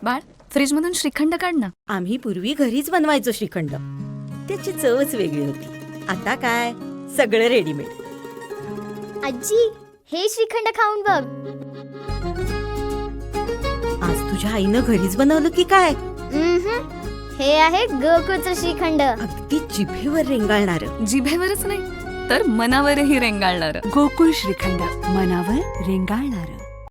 बाळ, fridge मधून श्रीखंड काढ ना. आम्ही पूर्वी घरीच बनवायचो श्रीखंड. त्याची चवच वेगळी होती. आता काय सगळं रेडीमेड. आजी, हे श्रीखंड खाऊन बघ. आज तुझ्या आईनं घरीच बनवलं की काय? हे आहे गोकुळचं श्रीखंड. अगदी जिभेवर रेंगाळणार. जिभेवरच नाही तर मनावरही रेंगाळणार. गोकुळ श्रीखंड, मनावर रेंगाळणार.